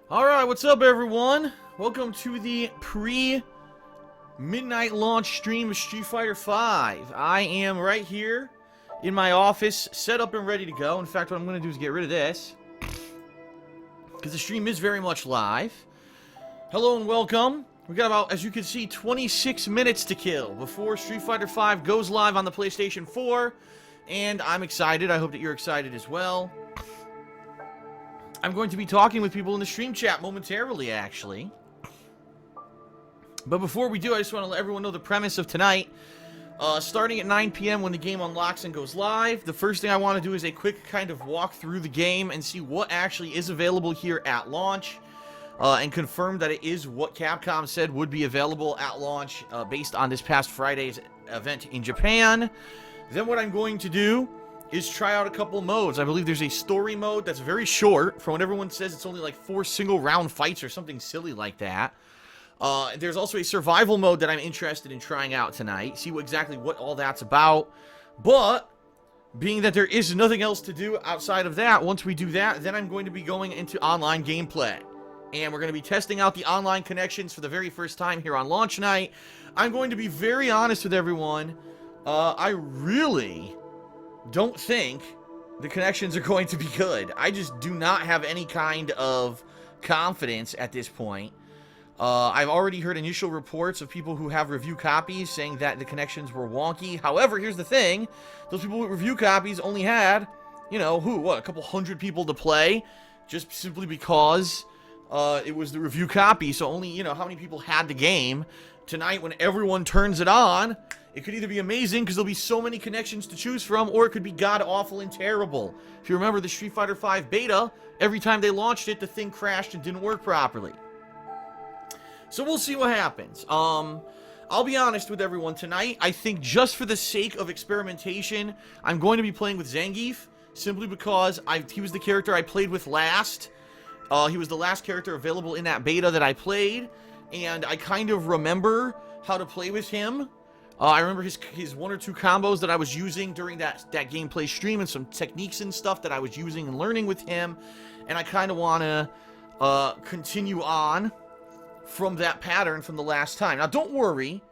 Alright, what's up everyone? Welcome to the pre-midnight launch stream of Street Fighter V. I am right here in my office, set up and ready to go. In fact, what I'm going to do is get rid of this, because the stream is very much live. Hello and welcome. We got about, as you can see, 26 minutes to kill before Street Fighter V goes live on the PlayStation 4. And I'm excited. I hope that you're excited as well. I'm going to be talking with people in the stream chat momentarily, actually. But before we do, I just want to let everyone know the premise of tonight. Starting at 9 p.m. when the game unlocks and goes live, the first thing I want to do is a quick kind of walk through the game and see what actually is available here at launch. And confirm that it is what Capcom said would be available at launch based on this past Friday's event in Japan. Then what I'm going to do is try out a couple modes. I believe there's a story mode that's very short. From what everyone says, it's only like 4 single round fights or something silly like that. There's also a survival mode that I'm interested in trying out tonight. See exactly what all that's about. But, being that there is nothing else to do outside of that, once we do that, then I'm going to be going into online gameplay. And we're going to be testing out the online connections for the very first time here on launch night. I'm going to be very honest with everyone. I really don't think the connections are going to be good. I just do not have any kind of confidence at this point. I've already heard initial reports of people who have review copies saying that the connections were wonky. However, here's the thing. Those people with review copies only had, you know, a couple hundred people to play. Just simply because it was the review copy. So only, you know, how many people had the game. Tonight, when everyone turns it on, it could either be amazing because there'll be so many connections to choose from, or it could be god-awful and terrible. If you remember the Street Fighter V beta, every time they launched it, the thing crashed and didn't work properly. So we'll see what happens. I'll be honest with everyone tonight. I think just for the sake of experimentation, I'm going to be playing with Zangief, simply because he was the character I played with last. He was the last character available in that beta that I played, and I kind of remember how to play with him. I remember his 1 or 2 combos that I was using during that gameplay stream, and some techniques and stuff that I was using and learning with him, and I kind of want to continue on from that pattern from the last time. Now, don't worry.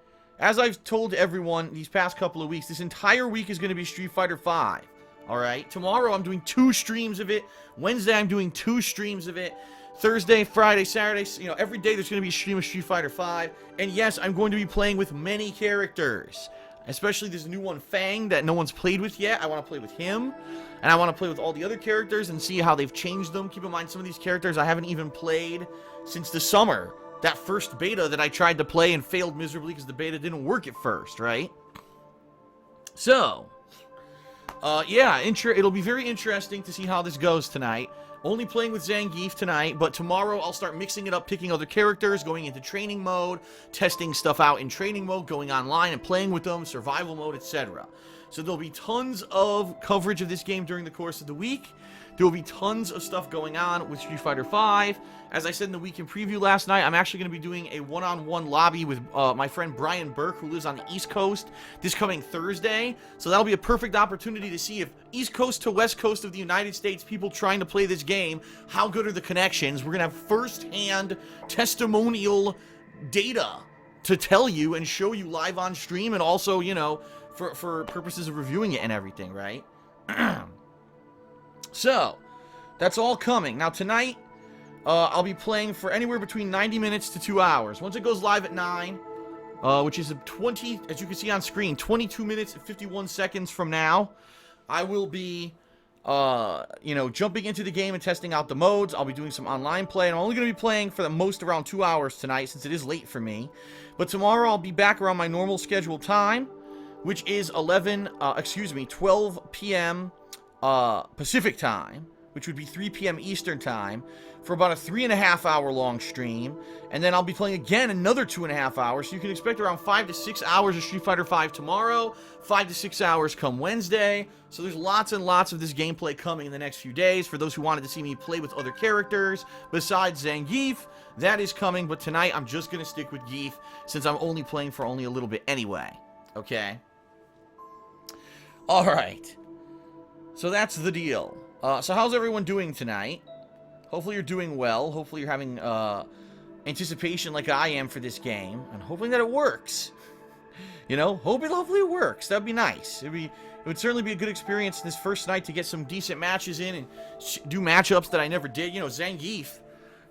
As I've told everyone these past couple of weeks, this entire week is going to be Street Fighter V. Alright? Tomorrow, I'm doing 2 streams of it. Wednesday, I'm doing 2 streams of it. Thursday, Friday, Saturday, you know, every day there's going to be a stream of Street Fighter V. And yes, I'm going to be playing with many characters. Especially this new one, Fang, that no one's played with yet. I want to play with him. And I want to play with all the other characters and see how they've changed them. Keep in mind, some of these characters I haven't even played since the summer. That first beta that I tried to play and failed miserably because the beta didn't work at first, right? So, yeah, it'll be very interesting to see how this goes tonight. Only playing with Zangief tonight, but tomorrow I'll start mixing it up, picking other characters, going into training mode, testing stuff out in training mode, going online and playing with them, survival mode, etc. So there'll be tons of coverage of this game during the course of the week. There will be tons of stuff going on with Street Fighter V. As I said in the weekend preview last night, I'm actually going to be doing a one-on-one lobby with my friend Brian Burke, who lives on the East Coast, this coming Thursday. So that'll be a perfect opportunity to see if East Coast to West Coast of the United States, people trying to play this game, how good are the connections. We're going to have first-hand testimonial data to tell you and show you live on stream, and also, you know, for purposes of reviewing it and everything, right? So, that's all coming. Now, tonight, I'll be playing for anywhere between 90 minutes to 2 hours. Once it goes live at 9, which is 20, as you can see on screen, 22 minutes and 51 seconds from now, I will be, you know, jumping into the game and testing out the modes. I'll be doing some online play, and I'm only going to be playing for the most around 2 hours tonight, since it is late for me. But tomorrow, I'll be back around my normal scheduled time, which is 12 p.m., Pacific time, which would be 3 p.m. Eastern time, for about a 3.5 hour long stream, and then I'll be playing again another 2.5 hours, so you can expect around 5 to 6 hours of Street Fighter V tomorrow, 5 to 6 hours come Wednesday. So there's lots and lots of this gameplay coming in the next few days. For those who wanted to see me play with other characters besides Zangief, that is coming, but tonight I'm just going to stick with Geef, since I'm only playing for only a little bit anyway. Okay? Alright. So that's the deal. So how's everyone doing tonight? Hopefully you're doing well. Hopefully you're having anticipation like I am for this game, and hoping that it works. You know, hopefully it works. That'd be nice. It would certainly be a good experience this first night to get some decent matches in and do matchups that I never did. You know, Zangief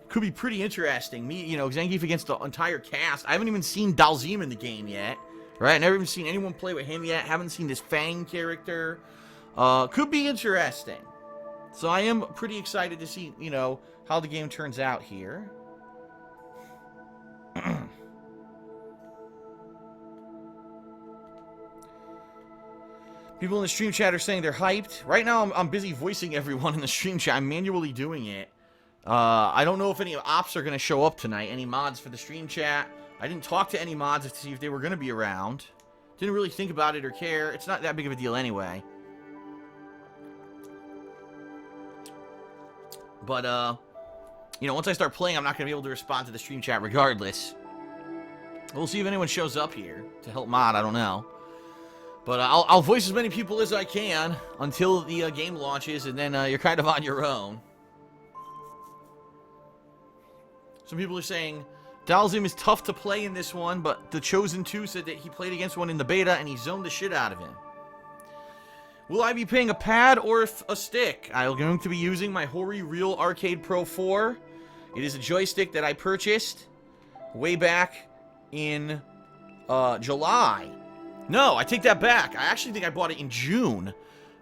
could be pretty interesting. Zangief against the entire cast. I haven't even seen Dalzim in the game yet, right? Never even seen anyone play with him yet. Haven't seen this Fang character. Could be interesting. So I am pretty excited to see, how the game turns out here. People in the stream chat are saying they're hyped. Right now, I'm busy voicing everyone in the stream chat. I'm manually doing it. I don't know if any ops are going to show up tonight. Any mods for the stream chat. I didn't talk to any mods to see if they were going to be around. Didn't really think about it or care. It's not that big of a deal anyway. But, once I start playing, I'm not going to be able to respond to the stream chat regardless. We'll see if anyone shows up here to help mod. I don't know. But I'll voice as many people as I can until the game launches, and then you're kind of on your own. Some people are saying, Dalzim is tough to play in this one, but the Chosen 2 said that he played against one in the beta, and he zoned the shit out of him. Will I be paying a pad or a stick? I'm going to be using my Hori Real Arcade Pro 4. It is a joystick that I purchased way back in July. No, I take that back. I actually think I bought it in June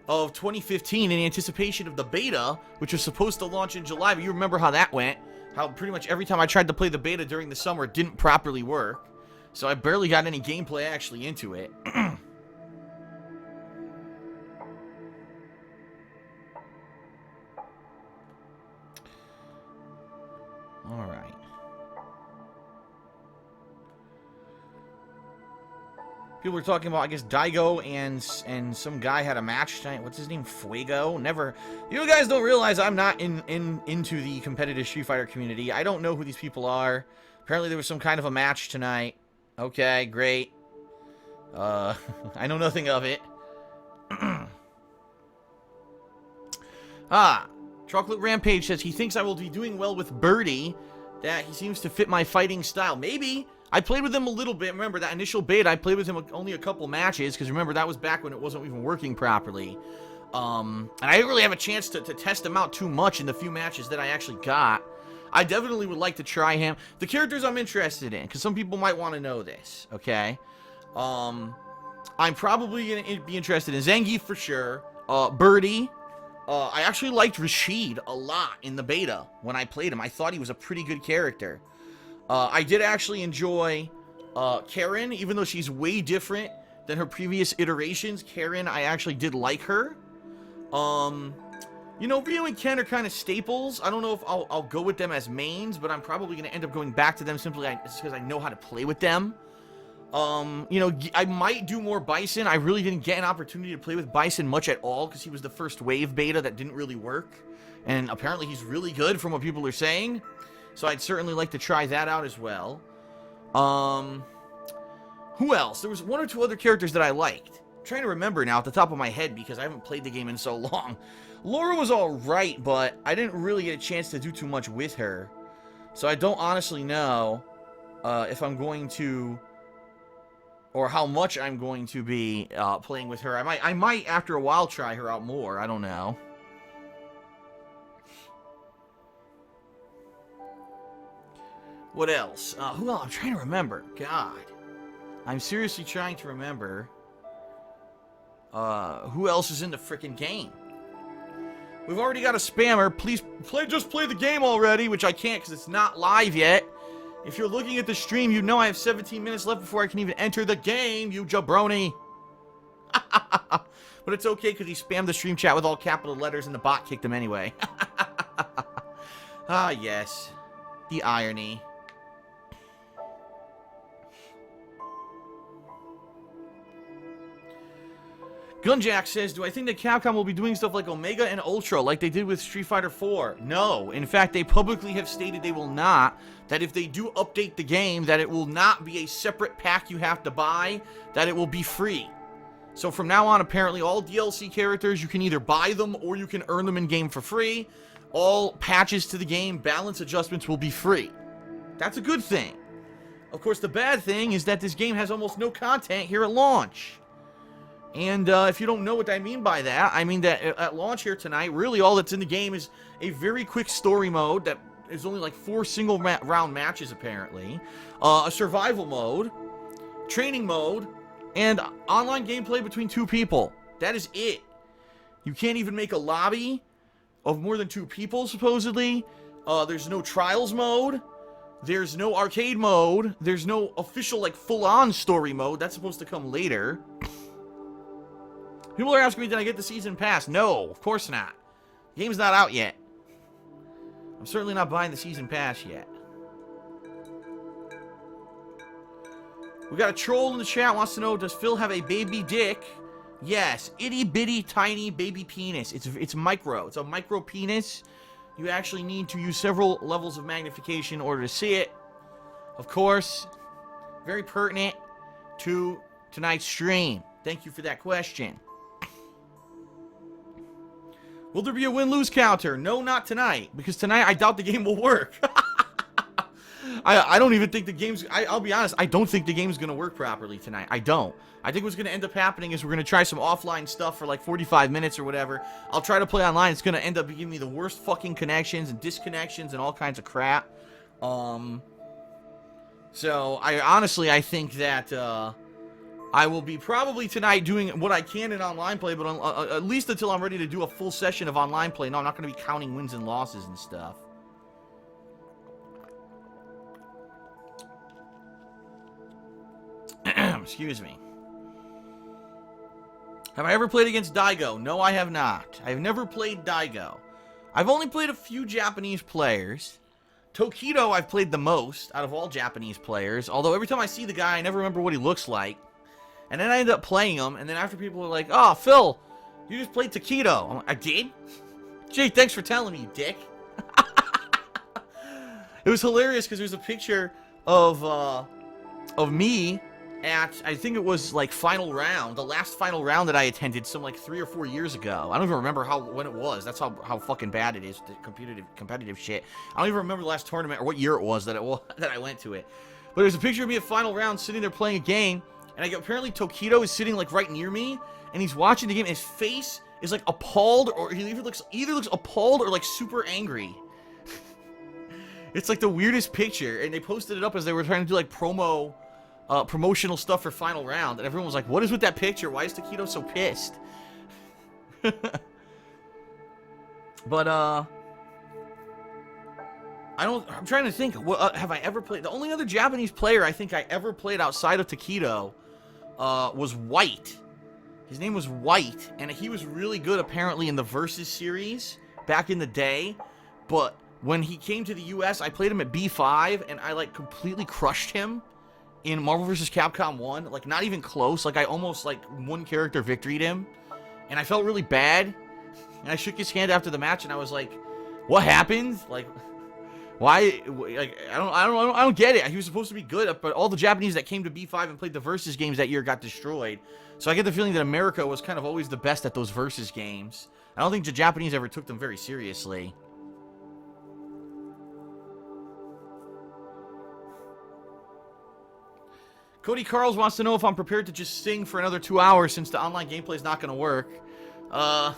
of 2015 in anticipation of the beta, which was supposed to launch in July, but you remember how that went. How pretty much every time I tried to play the beta during the summer, it didn't properly work. So I barely got any gameplay actually into it. Alright. People were talking about, I guess, Daigo and some guy had a match tonight. What's his name? Fuego? Never. You guys don't realize I'm not into the competitive Street Fighter community. I don't know who these people are. Apparently there was some kind of a match tonight. Okay, great. I know nothing of it. Chocolate Rampage says he thinks I will be doing well with Birdie. That he seems to fit my fighting style. Maybe. I played with him a little bit. Remember, that initial beta, I played with him only a couple matches, because remember, that was back when it wasn't even working properly. And I didn't really have a chance to test him out too much in the few matches that I actually got. I definitely would like to try him. The characters I'm interested in, because some people might want to know this, okay? I'm probably going to be interested in Zangief for sure. Birdie. I actually liked Rashid a lot in the beta when I played him. I thought he was a pretty good character. I did actually enjoy Karen, even though she's way different than her previous iterations. Karen, I actually did like her. Ryu and Ken are kind of staples. I don't know if I'll go with them as mains, but I'm probably going to end up going back to them simply because I know how to play with them. I might do more Bison. I really didn't get an opportunity to play with Bison much at all because he was the first wave beta that didn't really work. And apparently he's really good from what people are saying. So I'd certainly like to try that out as well. Who else? There was one or two other characters that I liked. I'm trying to remember now at the top of my head because I haven't played the game in so long. Laura was alright, but I didn't really get a chance to do too much with her. So I don't honestly know if I'm going to, or how much I'm going to be playing with her. I might after a while try her out more. I don't know. What else? Who else? I'm trying to remember. God. I'm seriously trying to remember who else is in the frickin' game. We've already got a spammer. Please just play the game already, which I can't because it's not live yet. If you're looking at the stream, you know I have 17 minutes left before I can even enter the game, you jabroni. But it's okay because he spammed the stream chat with all capital letters and the bot kicked him anyway. Ah, yes. The irony. Gunjack says, do I think that Capcom will be doing stuff like Omega and Ultra like they did with Street Fighter 4? No. In fact, they publicly have stated they will not. That if they do update the game, that it will not be a separate pack you have to buy, that it will be free. So from now on, apparently all DLC characters, you can either buy them or you can earn them in-game for free. all patches to the game, balance adjustments will be free. That's a good thing. Of course, the bad thing is that this game has almost no content here at launch. And if you don't know what I mean by that, I mean that at launch here tonight, really all that's in the game is a very quick story mode that is only like 4 single-round matches, apparently. A survival mode, training mode, and online gameplay between 2 people. That is it. You can't even make a lobby of more than 2 people, supposedly. There's no trials mode. There's no arcade mode. There's no official, like, full-on story mode. That's supposed to come later. People are asking me, did I get the season pass? No, of course not. The game's not out yet. I'm certainly not buying the season pass yet. We got a troll in the chat, wants to know, does Phil have a baby dick? Yes, itty bitty tiny baby penis. It's micro. It's a micro penis. You actually need to use several levels of magnification in order to see it. Of course, very pertinent to tonight's stream. Thank you for that question. Will there be a win-lose counter? No, not tonight. Because tonight, I doubt the game will work. I don't even think the game's... I'll be honest, I don't think the game's going to work properly tonight. I don't. I think what's going to end up happening is we're going to try some offline stuff for like 45 minutes or whatever. I'll try to play online. It's going to end up giving me the worst fucking connections and disconnections and all kinds of crap. So, I think that... I will be probably tonight doing what I can in online play, but at least until I'm ready to do a full session of online play. No, I'm not going to be counting wins and losses and stuff. Excuse me. Have I ever played against Daigo? No, I have not. I've never played Daigo. I've only played a few Japanese players. Tokido I've played the most out of all Japanese players, although every time I see the guy, I never remember what he looks like. And then I end up playing him, and then after people are like, oh, Phil, you just played Takedo. I'm like, I did? Gee, thanks for telling me, you dick. It was hilarious because there's a picture of me at, I think it was like final round, the last final round that I attended some like 3 or 4 years ago. I don't even remember when it was. That's how fucking bad it is, the competitive shit. I don't even remember the last tournament or what year it was that I went to it. But there's a picture of me at final round sitting there playing a game. And apparently Tokido is sitting like right near me, and he's watching the game. And his face is like appalled, or he either looks appalled or like super angry. It's like the weirdest picture, and they posted it up as they were trying to do like promotional stuff for final round, and everyone was like, "What is with that picture? Why is Tokido so pissed?" But I'm trying to think. Have I ever played? The only other Japanese player I think I ever played outside of Takedo was White. His name was White, and he was really good apparently in the Versus series back in the day. But when he came to the US, I played him at B5, and I like completely crushed him in Marvel vs. Capcom 1. Like not even close. Like I almost like one character victoried him, and I felt really bad. And I shook his hand after the match, and I was like, "What happened? Like." Why? Like I don't get it. He was supposed to be good, but all the Japanese that came to B5 and played the Versus games that year got destroyed. So I get the feeling that America was kind of always the best at those Versus games. I don't think the Japanese ever took them very seriously. Cody Carls wants to know if I'm prepared to just sing for another 2 hours since the online gameplay is not going to work. At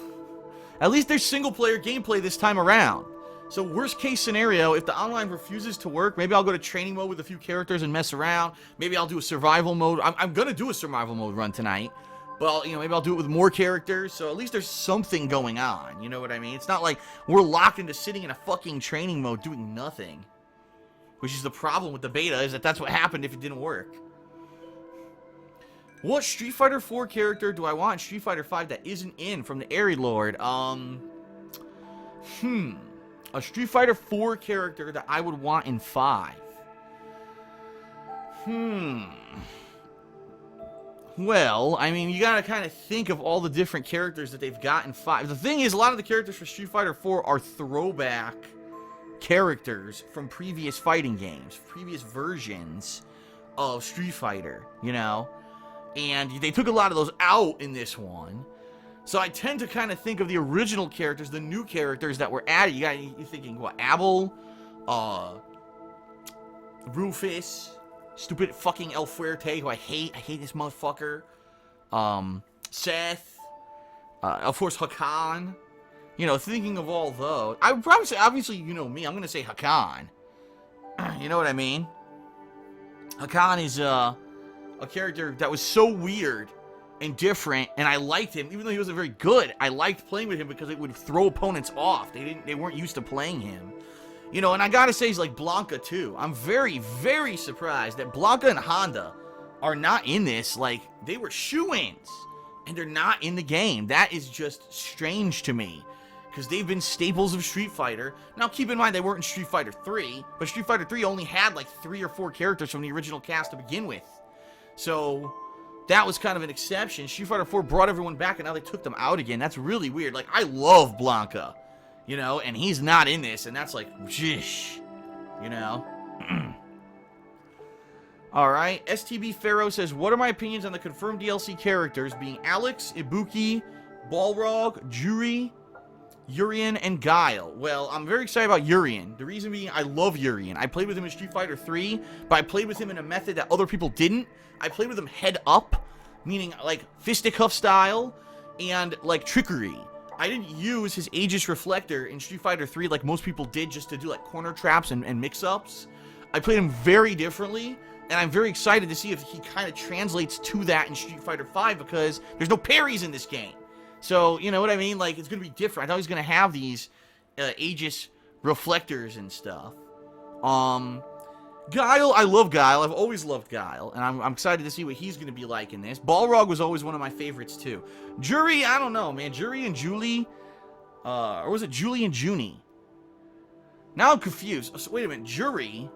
least there's single-player gameplay this time around. So worst case scenario, if the online refuses to work, maybe I'll go to training mode with a few characters and mess around. Maybe I'll do a survival mode. I'm going to do a survival mode run tonight. But, maybe I'll do it with more characters. So at least there's something going on. You know what I mean? It's not like we're locked into sitting in a fucking training mode doing nothing. Which is the problem with the beta, is that that's what happened if it didn't work. What Street Fighter 4 character do I want in Street Fighter 5 that isn't in from the Airy Lord? A Street Fighter 4 character that I would want in 5. Well, I mean, you gotta kind of think of all the different characters that they've got in 5. The thing is, a lot of the characters for Street Fighter 4 are throwback characters from previous fighting games, previous versions of Street Fighter, And they took a lot of those out in this one. So I tend to kind of think of the original characters, the new characters that were added. You're thinking, what, Abel, Rufus, stupid fucking El Fuerte, who I hate this motherfucker, Seth, of course, Hakan. You know, thinking of all those, I would probably say, obviously, you know me, I'm going to say Hakan. You know what I mean? Hakan is, a character that was so weird and different, and I liked him, even though he wasn't very good. I liked playing with him because it would throw opponents off. They weren't used to playing him. You know, and I gotta say, he's like Blanca, too. I'm very, very surprised that Blanca and Honda are not in this. Like, they were shoo-ins, and they're not in the game. That is just strange to me, because they've been staples of Street Fighter. Now, keep in mind, they weren't in Street Fighter 3, but Street Fighter 3 only had, like, 3 or 4 characters from the original cast to begin with. So, that was kind of an exception. Street Fighter 4 brought everyone back, and now they took them out again. That's really weird. Like, I love Blanca, you know, and he's not in this, and that's like, jish, you know. Alright, STB Pharaoh says, what are my opinions on the confirmed DLC characters being Alex, Ibuki, Balrog, Juri, Urien, and Guile? Well, I'm very excited about Urien. The reason being, I love Urien. I played with him in Street Fighter 3, but I played with him in a method that other people didn't. I played with him head up, meaning like fisticuff style, and like trickery. I didn't use his Aegis Reflector in Street Fighter 3 like most people did, just to do like corner traps and mix-ups. I played him very differently, and I'm very excited to see if he kind of translates to that in Street Fighter 5, because there's no parries in this game. So, you know what I mean? Like, it's going to be different. I thought he was going to have these Aegis reflectors and stuff. Guile, I love Guile. I've always loved Guile, and I'm excited to see what he's going to be like in this. Balrog was always one of my favorites, too. Juri, I don't know, man. Juri and Julie, or was it Julie and Junie? Now I'm confused. So, wait a minute. Juri?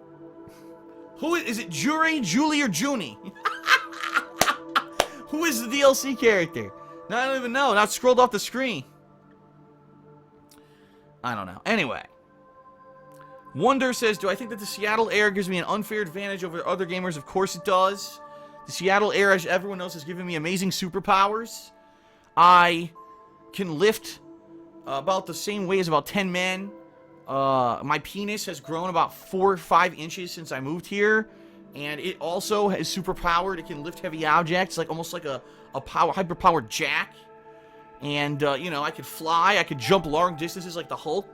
Who is it? Juri, Julie, or Junie? Who is the DLC character? No, I don't even know. Now it's scrolled off the screen. I don't know. Anyway. Wonder says, do I think that the Seattle Air gives me an unfair advantage over other gamers? Of course it does. The Seattle Air, as everyone knows, has given me amazing superpowers. I can lift about the same weight as about 10 men. My penis has grown about 4 or 5 inches since I moved here. And it also has superpowered. It can lift heavy objects, like almost like a hyper-powered jack. And, you know, I could fly. I could jump long distances like the Hulk.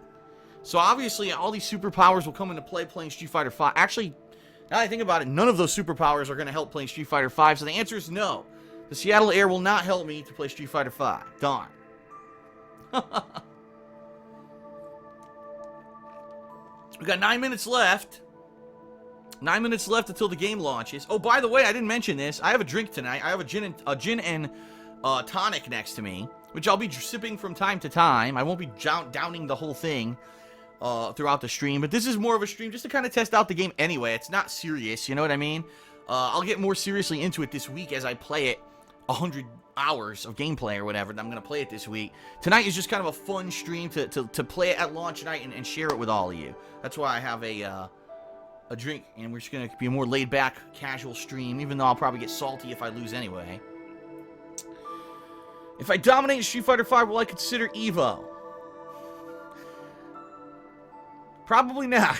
So, obviously, all these superpowers will come into play playing Street Fighter 5. Actually, now that I think about it, none of those superpowers are going to help playing Street Fighter 5. So, the answer is no. The Seattle Air will not help me to play Street Fighter 5. Darn. We got 9 minutes left. 9 minutes left until the game launches. Oh, by the way, I didn't mention this. I have a drink tonight. I have a gin and tonic next to me, which I'll be sipping from time to time. I won't be downing the whole thing throughout the stream, but this is more of a stream just to kind of test out the game anyway. It's not serious, you know what I mean? I'll get more seriously into it this week as I play it 100 hours of gameplay or whatever. I'm going to play it this week. Tonight is just kind of a fun stream to play it at launch night and share it with all of you. That's why I have a drink, and we're just going to be a more laid-back, casual stream, even though I'll probably get salty if I lose anyway. If I dominate Street Fighter 5, will I consider Evo? Probably not.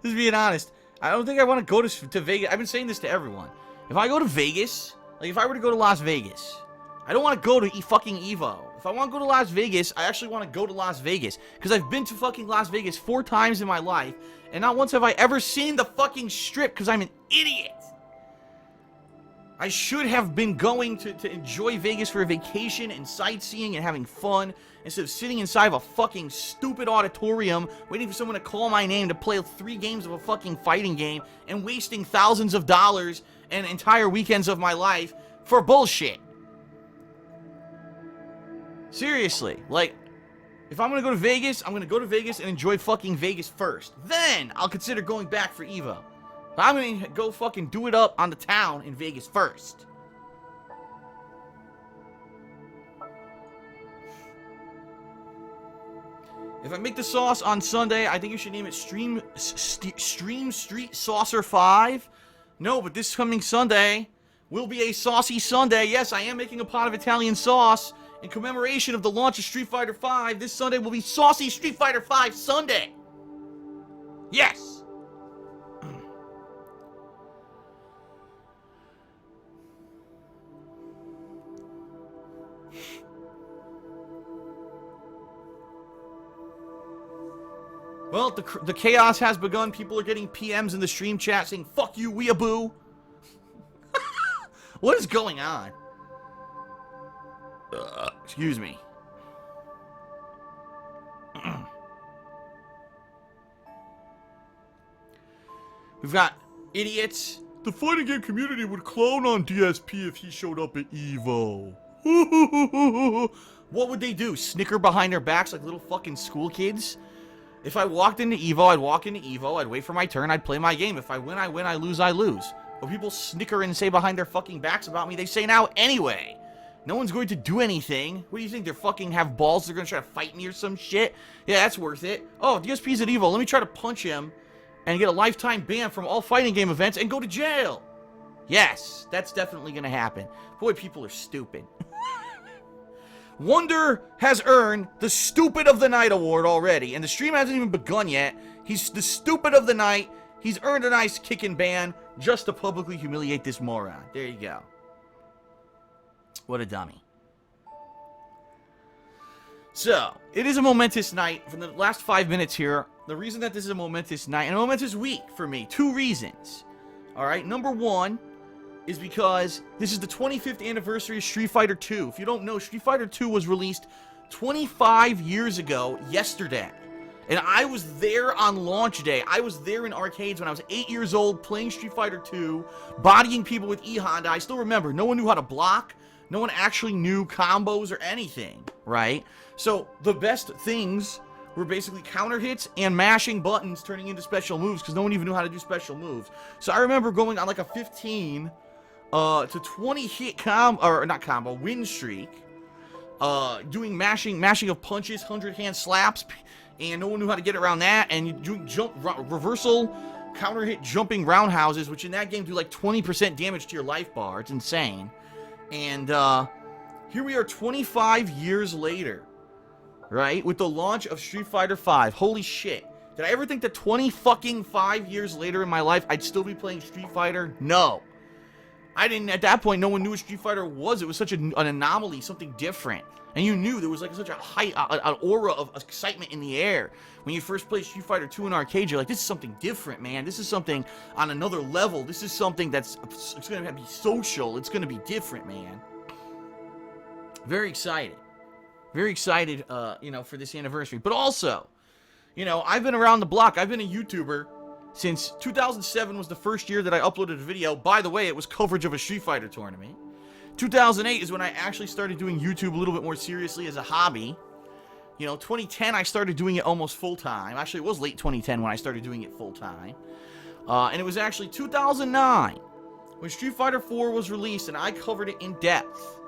Just being honest. I don't think I want to go to Vegas. I've been saying this to everyone. If I go to Vegas, like if I were to go to Las Vegas, I don't want to go to fucking Evo. If I want to go to Las Vegas, I actually want to go to Las Vegas. Because I've been to fucking Las Vegas 4 times in my life, and not once have I ever seen the fucking strip because I'm an idiot. I should have been going to enjoy Vegas for a vacation and sightseeing and having fun instead of sitting inside of a fucking stupid auditorium waiting for someone to call my name to play 3 games of a fucking fighting game and wasting thousands of dollars and entire weekends of my life for bullshit. Seriously, like, if I'm gonna go to Vegas, I'm gonna go to Vegas and enjoy fucking Vegas first. Then I'll consider going back for Evo. I'm gonna go fucking do it up on the town in Vegas first. If I make the sauce on Sunday, I think you should name it Stream Street Saucer 5. No, but this coming Sunday, will be a saucy Sunday. Yes, I am making a pot of Italian sauce in commemoration of the launch of Street Fighter V. This Sunday will be Saucy Street Fighter V Sunday. Yes. Well, the chaos has begun. People are getting PMs in the stream chat saying, fuck you, weeaboo. What is going on? Excuse me. We've got idiots. The fighting game community would clone on DSP if he showed up at EVO. What would they do? Snicker behind their backs like little fucking school kids? If I walked into EVO, I'd walk into EVO, I'd wait for my turn, I'd play my game. If I win, I win, I lose, I lose. But people snicker and say behind their fucking backs about me, they say now anyway. No one's going to do anything. What do you think? They're fucking have balls, they're gonna try to fight me or some shit? Yeah, that's worth it. Oh, DSP's at EVO, let me try to punch him and get a lifetime ban from all fighting game events and go to jail. Yes, that's definitely gonna happen. Boy, people are stupid. Wonder has earned the Stupid of the Night award already, and the stream hasn't even begun yet. He's the Stupid of the Night. He's earned a nice kick and ban just to publicly humiliate this moron. There you go. What a dummy. So, it is a momentous night. For the last 5 minutes here, the reason that this is a momentous night and a momentous week for me, 2 reasons. Alright, number 1 is because this is the 25th anniversary of Street Fighter 2. If you don't know, Street Fighter 2 was released 25 years ago yesterday. And I was there on launch day. I was there in arcades when I was 8 years old playing Street Fighter 2, bodying people with E-Honda. I still remember, no one knew how to block. No one actually knew combos or anything, right? So the best things were basically counter hits and mashing buttons turning into special moves because no one even knew how to do special moves. So I remember going on like a 15 to 20 hit win streak, doing mashing of punches, 100 hand slaps, and no one knew how to get around that, and you do reversal counter hit jumping roundhouses, which in that game do like 20% damage to your life bar. It's insane. And here we are 25 years later, right, with the launch of Street Fighter V. Holy shit. Did I ever think that 5 years later in my life I'd still be playing Street Fighter? No. I didn't, at that point, no one knew what Street Fighter was. It was such an anomaly, something different. And you knew there was like such a high, an aura of excitement in the air. When you first played Street Fighter 2 in arcade, you're like, this is something different, man. This is something on another level. This is something it's going to be social. It's going to be different, man. Very excited. Very excited, for this anniversary. But also, I've been around the block. I've been a YouTuber since 2007 was the first year that I uploaded a video. By the way, it was coverage of a Street Fighter tournament. 2008 is when I actually started doing YouTube a little bit more seriously as a hobby. 2010 I started doing it almost full-time. Actually, it was late 2010 when I started doing it full-time. And it was actually 2009 when Street Fighter 4 was released, and I covered it in depth.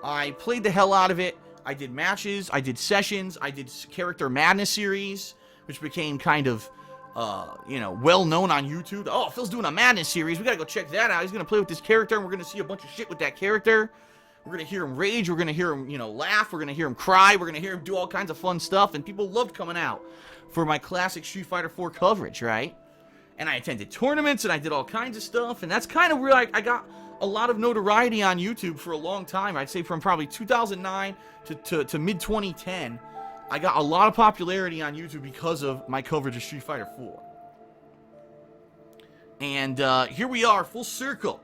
I played the hell out of it. I did matches, I did sessions, I did Character Madness series, which became kind of well known on YouTube. Oh, Phil's doing a Madness series. We gotta go check that out. He's gonna play with this character, and we're gonna see a bunch of shit with that character. We're gonna hear him rage. We're gonna hear him, laugh. We're gonna hear him cry. We're gonna hear him do all kinds of fun stuff. And people loved coming out for my classic Street Fighter 4 coverage, right? And I attended tournaments, and I did all kinds of stuff. And that's kind of where I got a lot of notoriety on YouTube for a long time. I'd say from probably 2009 to mid-2010. I got a lot of popularity on YouTube because of my coverage of Street Fighter 4. And here we are, full circle,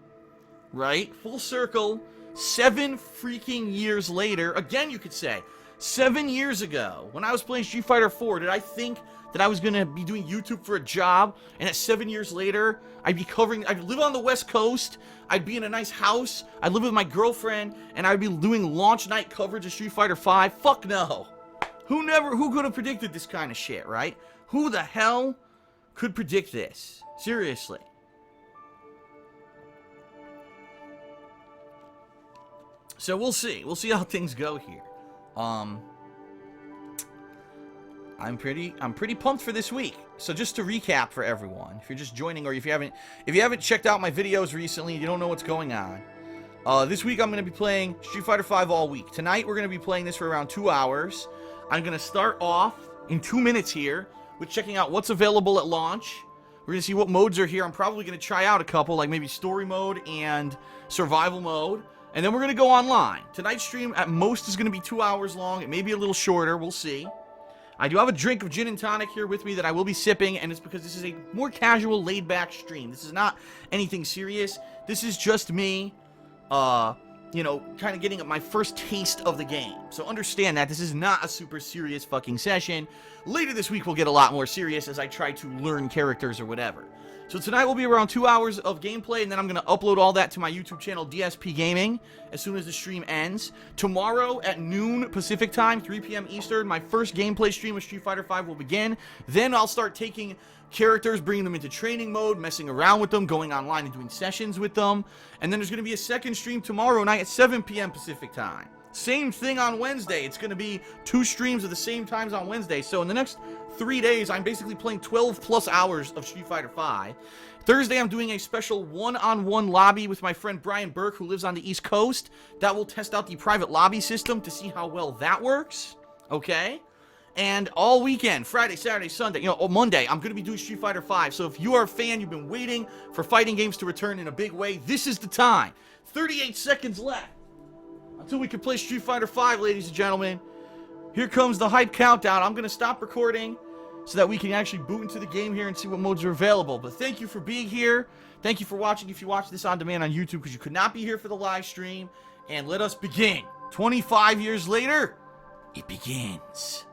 right? Full circle, 7 freaking years later. Again, you could say, 7 years ago, when I was playing Street Fighter 4, did I think that I was going to be doing YouTube for a job, and that 7 years later, I'd live on the West Coast, I'd be in a nice house, I'd live with my girlfriend, and I'd be doing launch night coverage of Street Fighter 5? Fuck no. Who could have predicted this kind of shit, right? Who the hell could predict this? Seriously. So we'll see. We'll see how things go here. I I'm pretty pumped for this week. So just to recap for everyone, if you're just joining or if you haven't checked out my videos recently, you don't know what's going on. This week I'm going to be playing Street Fighter V all week. Tonight we're going to be playing this for around 2 hours. I'm going to start off in 2 minutes here with checking out what's available at launch. We're going to see what modes are here. I'm probably going to try out a couple, like maybe story mode and survival mode. And then we're going to go online. Tonight's stream at most is going to be 2 hours long. It may be a little shorter. We'll see. I do have a drink of gin and tonic here with me that I will be sipping, and it's because this is a more casual, laid-back stream. This is not anything serious. This is just me, you know, kind of getting my first taste of the game. So understand that this is not a super serious fucking session. Later this week we'll get a lot more serious as I try to learn characters or whatever. So tonight will be around 2 hours of gameplay, and then I'm going to upload all that to my YouTube channel, DSPGaming, as soon as the stream ends. Tomorrow at noon Pacific time, 3 p.m. Eastern, my first gameplay stream of Street Fighter V will begin. Then I'll start taking characters, bringing them into training mode, messing around with them, going online and doing sessions with them. And then there's going to be a second stream tomorrow night at 7 p.m. Pacific time. Same thing on Wednesday. It's going to be 2 streams at the same times on Wednesday. So in the next 3 days, I'm basically playing 12 plus hours of Street Fighter V. Thursday, I'm doing a special one-on-one lobby with my friend Brian Burke, who lives on the East Coast. That will test out the private lobby system to see how well that works. Okay? And all weekend, Friday, Saturday, Sunday, you know, Monday, I'm going to be doing Street Fighter V. So if you are a fan, you've been waiting for fighting games to return in a big way, this is the time. 38 seconds left until we can play Street Fighter V, ladies and gentlemen. Here comes the hype countdown. I'm going to stop recording so that we can actually boot into the game here and see what modes are available. But thank you for being here. Thank you for watching if you watch this on demand on YouTube, because you could not be here for the live stream. And let us begin. 25 years later, it begins.